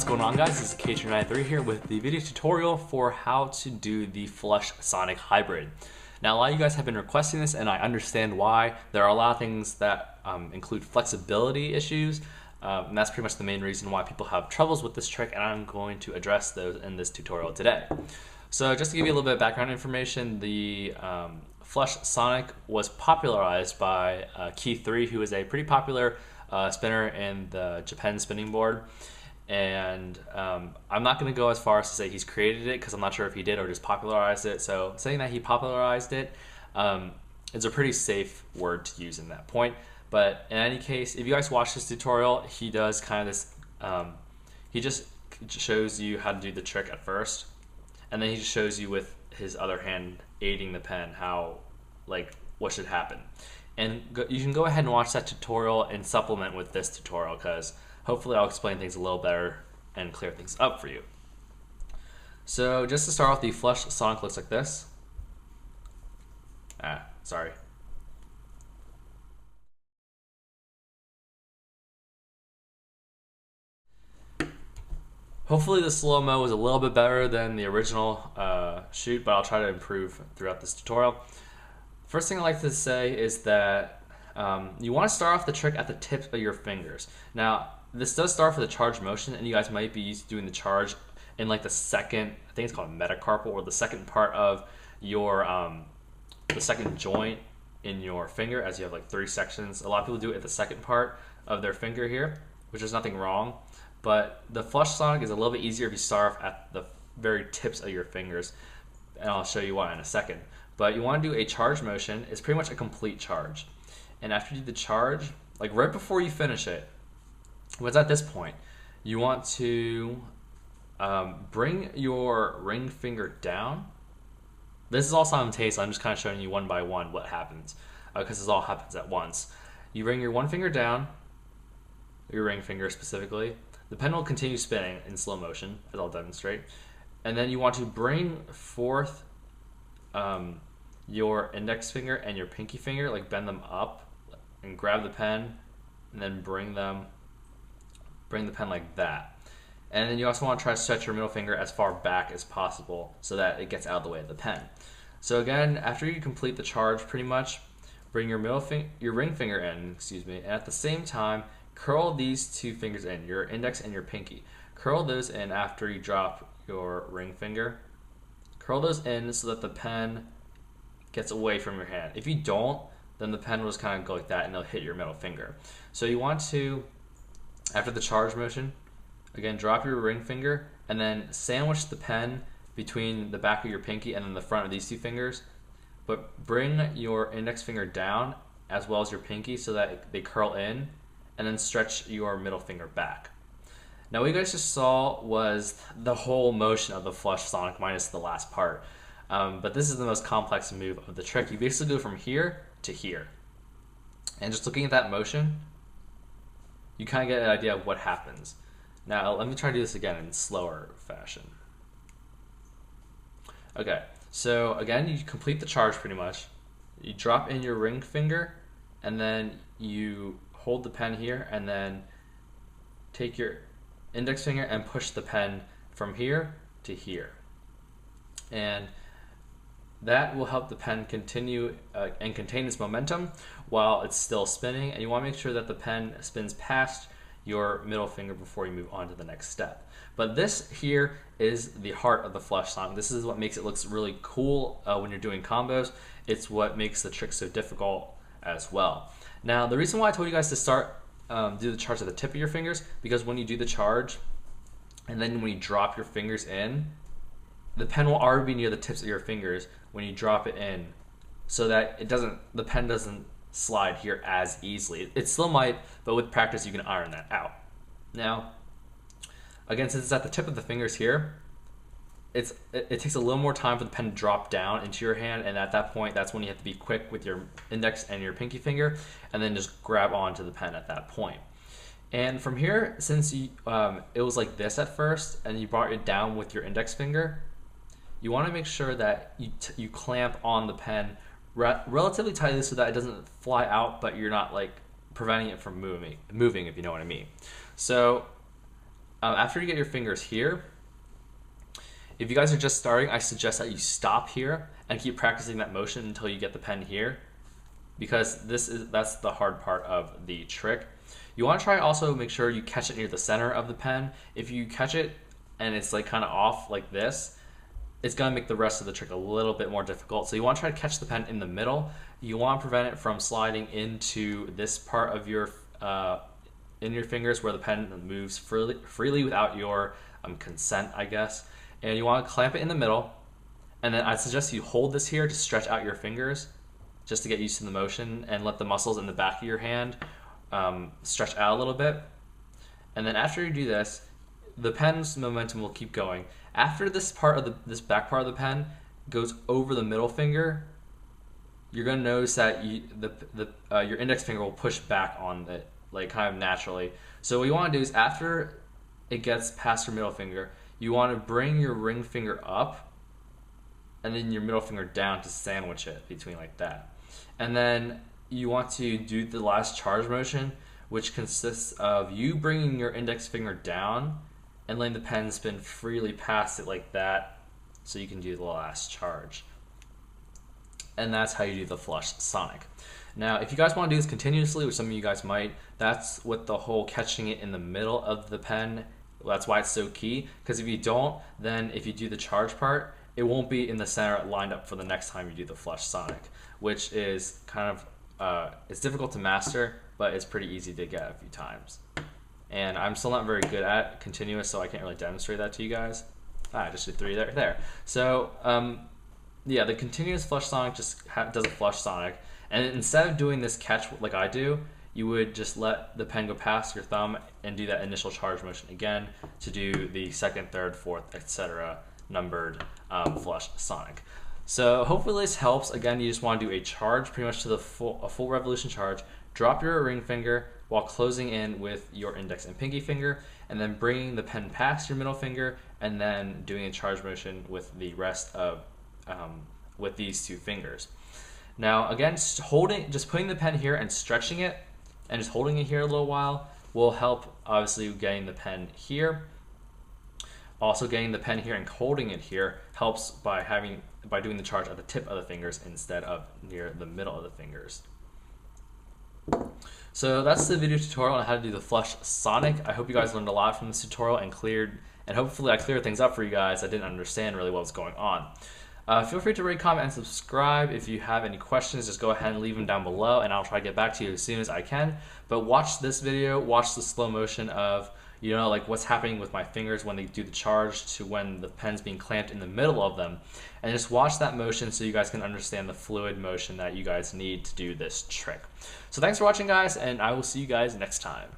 What's going on, guys? This is K293 here with the video tutorial for how to do the Flush Sonic Hybrid. Now, a lot of you guys have been requesting this, and I understand why. There are a lot of things that include flexibility issues, and that's pretty much the main reason why people have troubles with this trick, and I'm going to address those in this tutorial today. So just to give you a little bit of background information, the Flush Sonic was popularized by Keith 3, who is a pretty popular spinner in the Japan spinning board. And I'm not going to go as far as to say he's created it, because I'm not sure if he did or just popularized it. So saying that he popularized it is a pretty safe word to use in that point. But in any case, if you guys watch this tutorial, he does kind of this, he just shows you how to do the trick at first. And then he just shows you with his other hand aiding the pen how, like, what should happen. And you can go ahead and watch that tutorial and supplement with this tutorial, because hopefully I'll explain things a little better and clear things up for you. So just to start off, the Flush Sonic looks like this. Sorry. Hopefully the slow-mo was a little bit better than the original shoot, but I'll try to improve throughout this tutorial. First thing I like to say is that you want to start off the trick at the tips of your fingers. Now, this does start for the charge motion, and you guys might be used to doing the charge in like the second, I think it's called metacarpal, or the second part of your, the second joint in your finger, as you have like 3 sections. A lot of people do it at the second part of their finger here, which is nothing wrong. But the Flush Sonic is a little bit easier if you start off at the very tips of your fingers, and I'll show you why in a second. But you want to do a charge motion. It's pretty much a complete charge. And after you do the charge, like right before you finish it, what's at this point, you want to bring your ring finger down. This is all simultaneous. I'm just kind of showing you one by one what happens, because this all happens at once. You bring your one finger down, your ring finger specifically. The pen will continue spinning in slow motion, as I'll demonstrate. And then you want to bring forth your index finger and your pinky finger, like bend them up and grab the pen, and then bring the pen like that. And then you also want to try to stretch your middle finger as far back as possible so that it gets out of the way of the pen. So again, after you complete the charge, pretty much bring your ring finger in, and at the same time curl these 2 fingers in, your index and your pinky. Curl those in after you drop your ring finger. Curl those in so that the pen gets away from your hand. If you don't, then the pen will just kind of go like that and it'll hit your middle finger. So you want to, after the charge motion, again, drop your ring finger and then sandwich the pen between the back of your pinky and then the front of these 2 fingers. But bring your index finger down as well as your pinky so that they curl in, and then stretch your middle finger back. Now what you guys just saw was the whole motion of the Flush Sonic minus the last part. But this is the most complex move of the trick. You basically go from here to here. And just looking at that motion, you kind of get an idea of what happens. Now let me try to do this again in slower fashion. Okay, so again, you complete the charge pretty much. You drop in your ring finger, and then you hold the pen here, and then take your index finger and push the pen from here to here. And that will help the pen continue and contain its momentum while it's still spinning. And you want to make sure that the pen spins past your middle finger before you move on to the next step. But this here is the heart of the Flush Sonic. This is what makes it look really cool when you're doing combos. It's what makes the trick so difficult as well. Now, the reason why I told you guys to start do the charge at the tip of your fingers, because when you do the charge and then when you drop your fingers in, the pen will already be near the tips of your fingers when you drop it in, so that the pen doesn't slide here as easily. It still might, but with practice you can iron that out. Now, again, since it's at the tip of the fingers here, it takes a little more time for the pen to drop down into your hand, and at that point, that's when you have to be quick with your index and your pinky finger, and then just grab onto the pen at that point. And from here, since it was like this at first, and you brought it down with your index finger, you want to make sure that you clamp on the pen relatively tightly so that it doesn't fly out, but you're not like preventing it from moving, if you know what I mean. So After you get your fingers here, if you guys are just starting, I suggest that you stop here and keep practicing that motion until you get the pen here, because that's the hard part of the trick. You want to try also make sure you catch it near the center of the pen. If you catch it and it's like kind of off like this, it's going to make the rest of the trick a little bit more difficult. So you want to try to catch the pen in the middle. You want to prevent it from sliding into this part of your in your fingers where the pen moves freely without your consent, I guess. And you want to clamp it in the middle, and then I suggest you hold this here to stretch out your fingers just to get used to the motion, and let the muscles in the back of your hand stretch out a little bit. And then after you do this, the pen's momentum will keep going. After this part of this back part of the pen goes over the middle finger, you're going to notice that your index finger will push back on it, like kind of naturally. So what you want to do is after it gets past your middle finger, you want to bring your ring finger up and then your middle finger down to sandwich it between like that. And then you want to do the last charge motion, which consists of you bringing your index finger down and letting the pen spin freely past it like that, so you can do the last charge. And that's how you do the flush sonic. Now, if you guys want to do this continuously, which some of you guys might, that's what the whole catching it in the middle of the pen, that's why it's so key. Because if you don't, then if you do the charge part, it won't be in the center lined up for the next time you do the flush sonic, which is kind of, it's difficult to master, but it's pretty easy to get a few times. And I'm still not very good at continuous, so I can't really demonstrate that to you guys. I just did 3 there. So, yeah, the continuous flush sonic just does a flush sonic. And instead of doing this catch like I do, you would just let the pen go past your thumb and do that initial charge motion again to do the second, third, fourth, etc. numbered flush sonic. So hopefully this helps. Again, you just want to do a charge pretty much to a full revolution charge. Drop your ring finger while closing in with your index and pinky finger, and then bringing the pen past your middle finger, and then doing a charge motion with the rest of with these 2 fingers. Now again, just putting the pen here and stretching it and just holding it here a little while will help, obviously, getting the pen here. Also, getting the pen here and holding it here helps by doing the charge at the tip of the fingers instead of near the middle of the fingers. So that's the video tutorial on how to do the flush sonic. I hope you guys learned a lot from this tutorial and hopefully I cleared things up for you guys. I didn't understand really what was going on. Feel free to rate, comment, and subscribe. If you have any questions, just go ahead and leave them down below, and I'll try to get back to you as soon as I can. But watch this video, watch the slow motion of, like what's happening with my fingers when they do the charge to when the pen's being clamped in the middle of them. And just watch that motion so you guys can understand the fluid motion that you guys need to do this trick. So thanks for watching, guys, and I will see you guys next time.